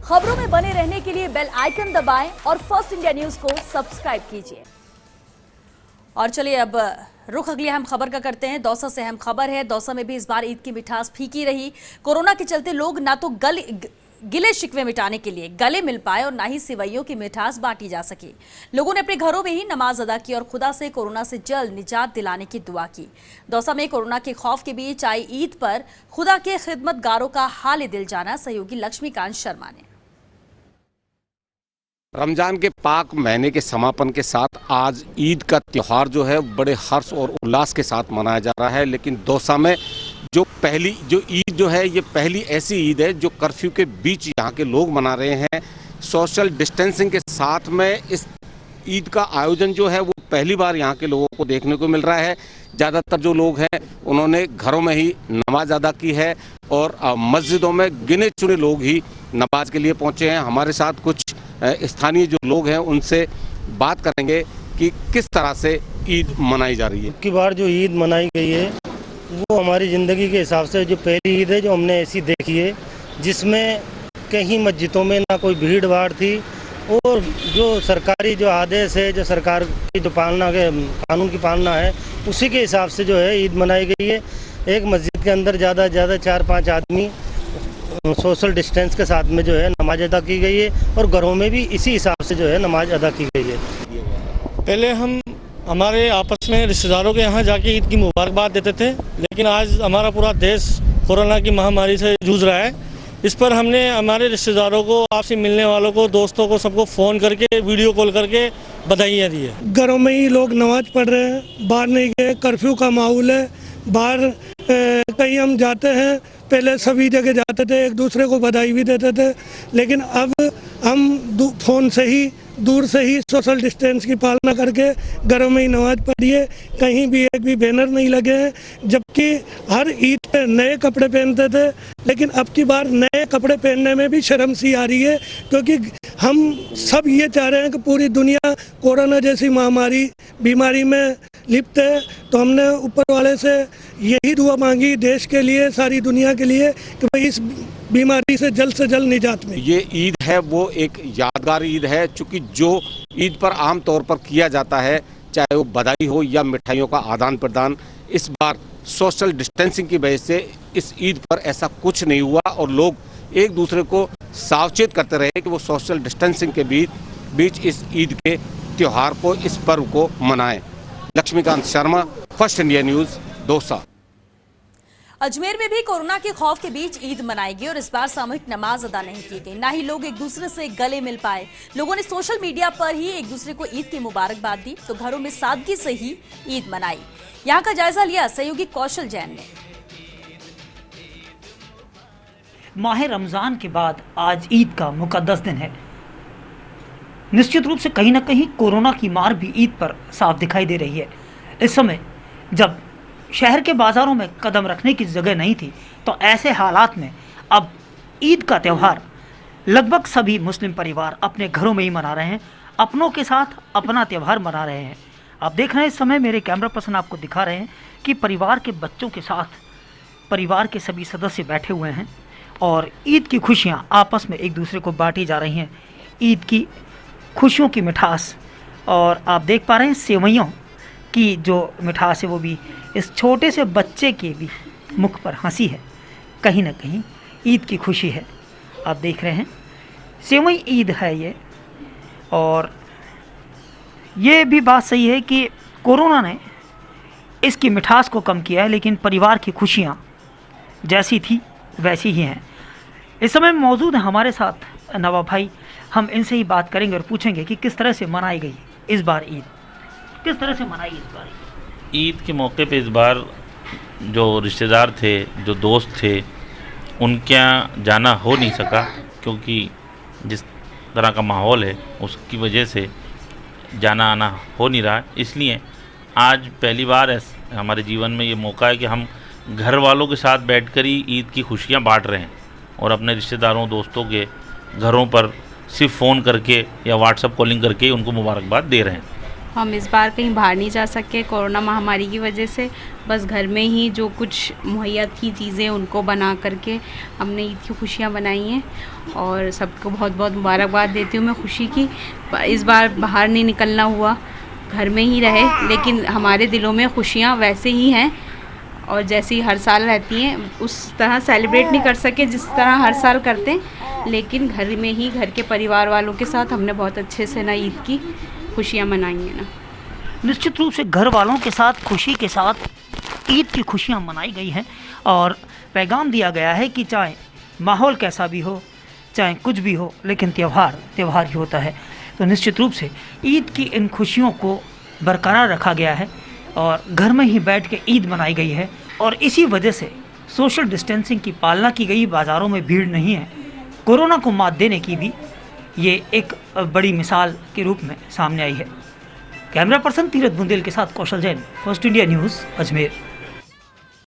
खबरों में बने रहने के लिए बेल आइकन दबाएं और फर्स्ट इंडिया न्यूज को सब्सक्राइब कीजिए। और चलिए अब रुख अगली अहम खबर का करते हैं। दौसा से अहम खबर है। दौसा में भी इस बार ईद की मिठास फीकी रही। कोरोना के चलते लोग ना तो गिले शिकवे मिटाने के लिए गले मिल पाए और ना ही सिवैयों की मिठास बांटी जा सकी। लोगों ने अपने घरों में ही नमाज अदा की और खुदा से कोरोना से जल्द निजात दिलाने की दुआ की। दौसा में कोरोना के खौफ के बीच आई ईद पर खुदा के खिदमतगारों का हाल दिल जाना सहयोगी लक्ष्मीकांत शर्मा ने। रमजान के पाक महीने के समापन के साथ आज ईद का त्यौहार जो है बड़े हर्ष और उल्लास के साथ मनाया जा रहा है। लेकिन दौसा में जो ईद जो है ये पहली ऐसी ईद है जो कर्फ्यू के बीच यहाँ के लोग मना रहे हैं। सोशल डिस्टेंसिंग के साथ में इस ईद का आयोजन जो है वो पहली बार यहाँ के लोगों को देखने को मिल रहा है। ज़्यादातर जो लोग हैं उन्होंने घरों में ही नमाज अदा की है और मस्जिदों में गिने चुने लोग ही नमाज के लिए पहुँचे हैं। हमारे साथ कुछ स्थानीय जो लोग हैं उनसे बात करेंगे कि किस तरह से ईद मनाई जा रही है। की बार जो ईद मनाई गई है वो हमारी ज़िंदगी के हिसाब से जो पहली ईद है जो हमने ऐसी देखी है, जिसमें कहीं मस्जिदों में ना कोई भीड़ भाड़ थी और जो सरकारी जो आदेश है, जो सरकार की जो पालना के कानून की पालना है, उसी के हिसाब से जो है ईद मनाई गई है। एक मस्जिद के अंदर ज़्यादा से ज़्यादा 4-5 आदमी सोशल डिस्टेंस के साथ में जो है नमाज अदा की गई है और घरों में भी इसी हिसाब से जो है नमाज अदा की गई है। पहले हम हमारे आपस में रिश्तेदारों के यहाँ जाके ईद की मुबारकबाद देते थे, लेकिन आज हमारा पूरा देश कोरोना की महामारी से जूझ रहा है। इस पर हमने हमारे रिश्तेदारों को, आपसे मिलने वालों को, दोस्तों को, सबको फ़ोन करके, वीडियो कॉल करके बधाइयाँ दी है। घरों में ही लोग नमाज पढ़ रहे हैं, बाहर नहीं गए। कर्फ्यू का माहौल है। बाहर कहीं हम जाते हैं, पहले सभी जगह जाते थे, एक दूसरे को बधाई भी देते थे, लेकिन अब हम फ़ोन से ही, दूर से ही सोशल डिस्टेंस की पालना करके घरों में ही नमाज पढ़िए। कहीं भी एक भी बैनर नहीं लगे हैं। जबकि हर ईद पे नए कपड़े पहनते थे, लेकिन अब की बार नए कपड़े पहनने में भी शर्म सी आ रही है, क्योंकि हम सब ये चाह रहे हैं कि पूरी दुनिया कोरोना जैसी महामारी बीमारी में लिप्त है। तो हमने ऊपर वाले से यही दुआ मांगी देश के लिए, सारी दुनिया के लिए, कि भाई इस बीमारी से जल्द निजात मिले। ये ईद है वो एक यादगार ईद है, चूँकि जो ईद पर आम तौर पर किया जाता है, चाहे वो बधाई हो या मिठाइयों का आदान प्रदान, इस बार सोशल डिस्टेंसिंग की वजह से इस ईद पर ऐसा कुछ नहीं हुआ और लोग एक दूसरे को सावचेत करते रहे कि वो सोशल डिस्टेंसिंग के बीच इस ईद के त्यौहार को, इस पर्व को मनाएं। Laxmikant Sharma, first India news, Dausa. Ajmer में भी कोरोना के खौफ के बीच ईद मनाई गई और इस बार सामूहिक नमाज अदा नहीं की गई, ना ही लोग एक दूसरे से गले मिल पाए। लोगों ने सोशल मीडिया पर ही एक दूसरे को ईद की मुबारकबाद दी तो घरों में सादगी से ही ईद मनाई। यहाँ का जायजा लिया सहयोगी कौशल जैन ने। माह रमजान के बाद आज ईद का मुकद्दस दिन है। निश्चित रूप से कहीं ना कहीं कोरोना की मार भी ईद पर साफ दिखाई दे रही है। इस समय जब शहर के बाज़ारों में कदम रखने की जगह नहीं थी, तो ऐसे हालात में अब ईद का त्यौहार लगभग सभी मुस्लिम परिवार अपने घरों में ही मना रहे हैं, अपनों के साथ अपना त्यौहार मना रहे हैं। आप देख रहे हैं इस समय, मेरे कैमरा पर्सन आपको दिखा रहे हैं कि परिवार के बच्चों के साथ परिवार के सभी सदस्य बैठे हुए हैं और ईद की खुशियाँ आपस में एक दूसरे को बांटी जा रही हैं। ईद की खुशियों की मिठास, और आप देख पा रहे हैं सेवइयों की जो मिठास है वो भी इस छोटे से बच्चे के भी मुख पर हंसी है। कहीं ना कहीं ईद की खुशी है। आप देख रहे हैं सेवई ईद है ये। और ये भी बात सही है कि कोरोना ने इसकी मिठास को कम किया है, लेकिन परिवार की खुशियाँ जैसी थी वैसी ही हैं। इस समय मौजूद है हमारे साथ नवाब भाई, हम इनसे ही बात करेंगे और पूछेंगे कि किस तरह से मनाई गई इस बार ईद, किस तरह से मनाई इस बार ईद के मौके पे। इस बार जो रिश्तेदार थे, जो दोस्त थे, उनके यहाँ जाना हो नहीं सका, क्योंकि जिस तरह का माहौल है उसकी वजह से जाना आना हो नहीं रहा। इसलिए आज पहली बार हमारे जीवन में ये मौका है कि हम घर वालों के साथ बैठकर ही ईद की खुशियाँ बांट रहे हैं और अपने रिश्तेदारों, दोस्तों के घरों पर सिर्फ फ़ोन करके या व्हाट्सएप कॉलिंग करके उनको मुबारकबाद दे रहे हैं। हम इस बार कहीं बाहर नहीं जा सके कोरोना महामारी की वजह से। बस घर में ही जो कुछ मुहैया थी चीज़ें उनको बना करके हमने ईद की खुशियाँ बनाई हैं और सबको बहुत बहुत मुबारकबाद देती हूँ मैं खुशी की। इस बार बाहर नहीं निकलना हुआ, घर में ही रहे, लेकिन हमारे दिलों में खुशियाँ वैसे ही हैं और जैसी हर साल रहती हैं उस तरह सेलिब्रेट नहीं कर सके जिस तरह हर साल करते हैं, लेकिन घर में ही घर के परिवार वालों के साथ हमने बहुत अच्छे से ना ईद की खुशियाँ मनाई हैं ना। निश्चित रूप से घर वालों के साथ खुशी के साथ ईद की खुशियाँ मनाई गई हैं और पैगाम दिया गया है कि चाहे माहौल कैसा भी हो, चाहे कुछ भी हो, लेकिन त्यौहार त्यौहार ही होता है। तो निश्चित रूप से ईद की इन खुशियों को बरकरार रखा गया है और घर में ही बैठ के ईद मनाई गई है और इसी वजह से सोशल डिस्टेंसिंग की पालना की गई, बाज़ारों में भीड़ नहीं है। कोरोना को मात देने की भी ये एक बड़ी मिसाल के रूप में सामने आई है। कैमरा पर्सन तीरथ बुंदेल के साथ Kaushal Jain, first India news, Ajmer.